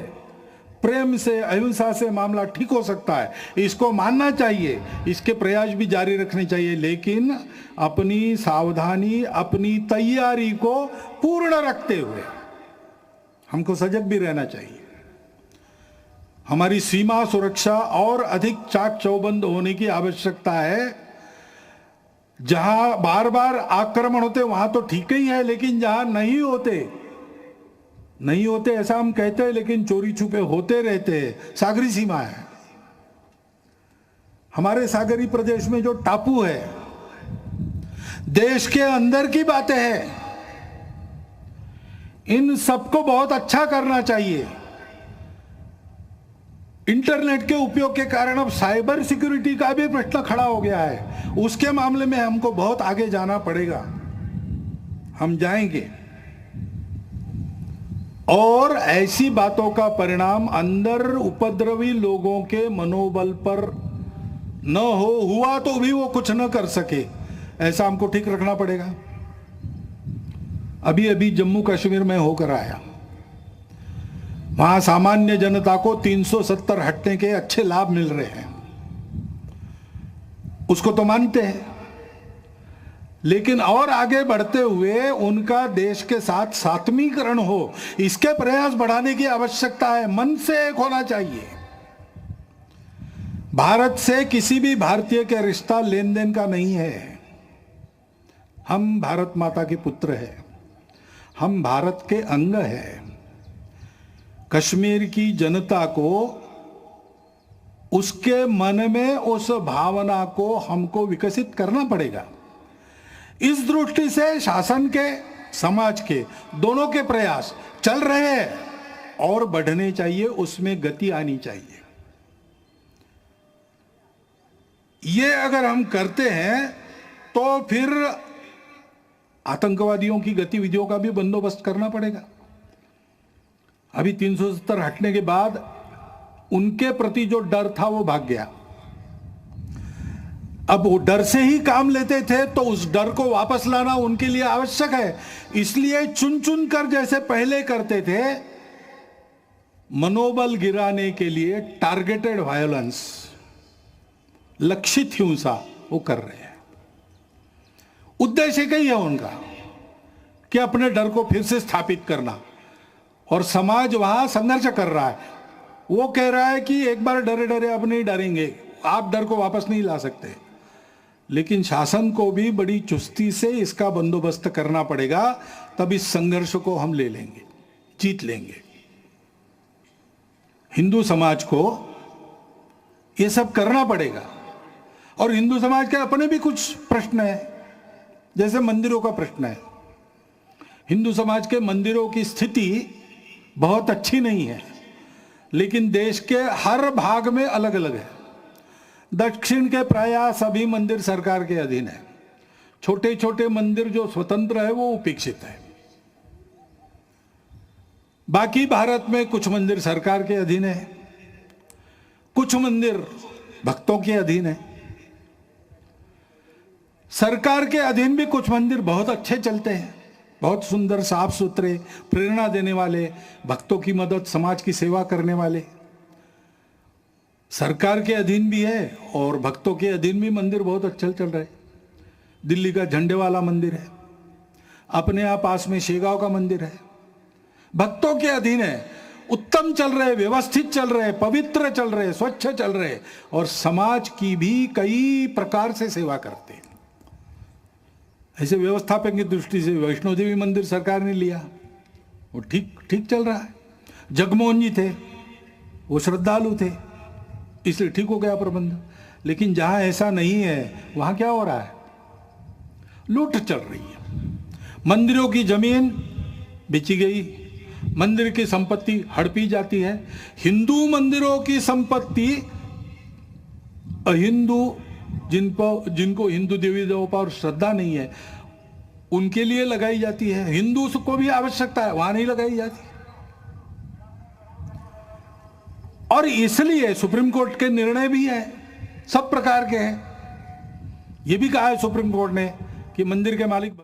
प्रेम से, अहिंसा से मामला ठीक हो सकता है, इसको मानना चाहिए, इसके प्रयास भी जारी रखने चाहिए, लेकिन अपनी सावधानी, अपनी तैयारी को पूर्ण रखते हुए हमको सजग भी रहना चाहिए। हमारी सीमा सुरक्षा और अधिक चाक चौबंद होने की आवश्यकता है। जहां बार बार आक्रमण होते वहां तो ठीक ही है, लेकिन जहां नहीं होते नहीं होते ऐसा हम कहते हैं, लेकिन चोरी छुपे होते रहते हैं। सागरी सीमा है, हमारे सागरी प्रदेश में जो टापू है, देश के अंदर की बातें हैं, इन सबको बहुत अच्छा करना चाहिए। इंटरनेट के उपयोग के कारण अब साइबर सिक्योरिटी का भी प्रश्न खड़ा हो गया है। उसके मामले में हमको बहुत आगे जाना पड़ेगा, हम जाएंगे। और ऐसी बातों का परिणाम अंदर उपद्रवी लोगों के मनोबल पर न हुआ तो भी वो कुछ न कर सके, ऐसा हमको ठीक रखना पड़ेगा। अभी अभी जम्मू कश्मीर में होकर आया, वहां सामान्य जनता को 370 हटने के अच्छे लाभ मिल रहे हैं, उसको तो मानते हैं, लेकिन और आगे बढ़ते हुए उनका देश के साथ सात्मीकरण हो, इसके प्रयास बढ़ाने की आवश्यकता है। मन से एक होना चाहिए। भारत से किसी भी भारतीय के रिश्ता लेन देन का नहीं है। हम भारत माता के पुत्र हैं, हम भारत के अंग हैं। कश्मीर की जनता को, उसके मन में उस भावना को हमको विकसित करना पड़ेगा। इस दृष्टि से शासन के, समाज के, दोनों के प्रयास चल रहे हैं और बढ़ने चाहिए, उसमें गति आनी चाहिए। ये अगर हम करते हैं तो फिर आतंकवादियों की गतिविधियों का भी बंदोबस्त करना पड़ेगा। अभी 370 हटने के बाद उनके प्रति जो डर था वो भाग गया। अब वो डर से ही काम लेते थे, तो उस डर को वापस लाना उनके लिए आवश्यक है। इसलिए चुन चुन कर जैसे पहले करते थे, मनोबल गिराने के लिए टारगेटेड वायलेंस, लक्षित हिंसा वो कर रहे हैं। उद्देश्य कई है उनका कि अपने डर को फिर से स्थापित करना, और समाज वहां संघर्ष कर रहा है। वो कह रहा है कि एक बार डरे डरे अब नहीं डरेंगे, आप डर को वापस नहीं ला सकते। लेकिन शासन को भी बड़ी चुस्ती से इसका बंदोबस्त करना पड़ेगा, तब इस संघर्ष को हम ले लेंगे, जीत लेंगे। हिंदू समाज को ये सब करना पड़ेगा। और हिंदू समाज के अपने भी कुछ प्रश्न है, जैसे मंदिरों का प्रश्न है। हिंदू समाज के मंदिरों की स्थिति बहुत अच्छी नहीं है, लेकिन देश के हर भाग में अलग अलग है। दक्षिण के प्राय सभी मंदिर सरकार के अधीन है। छोटे छोटे मंदिर जो स्वतंत्र है वो उपेक्षित है। बाकी भारत में कुछ मंदिर सरकार के अधीन है, कुछ मंदिर भक्तों के अधीन है। सरकार के अधीन भी कुछ मंदिर बहुत अच्छे चलते हैं, बहुत सुंदर, साफ सुथरे, प्रेरणा देने वाले, भक्तों की मदद, समाज की सेवा करने वाले। सरकार के अधीन भी है और भक्तों के अधीन भी मंदिर बहुत अच्छे चल रहे। दिल्ली का झंडे वाला मंदिर है, अपने आप पास में शेगांव का मंदिर है, भक्तों के अधीन है, उत्तम चल रहे, व्यवस्थित चल रहे, पवित्र चल रहे, स्वच्छ चल रहे, और समाज की भी कई प्रकार से सेवा करते हैं। ऐसे व्यवस्थापन की दृष्टि से वैष्णो देवी मंदिर सरकार ने लिया, वो ठीक चल रहा है। जगमोहन जी थे, वो श्रद्धालु थे, इसलिए ठीक हो गया प्रबंध। लेकिन जहां ऐसा नहीं है, वहां क्या हो रहा है? लूट चल रही है। मंदिरों की जमीन बेची गई, मंदिर की संपत्ति हड़पी जाती है। हिंदू मंदिरों की संपत्ति अहिंदू, जिनको हिंदू देवी देवों पर श्रद्धा नहीं है, उनके लिए लगाई जाती है। हिंदू को भी आवश्यकता है, वहां नहीं लगाई जाती। और इसलिए सुप्रीम कोर्ट के निर्णय भी है, सब प्रकार के हैं। यह भी कहा है सुप्रीम कोर्ट ने कि मंदिर के मालिक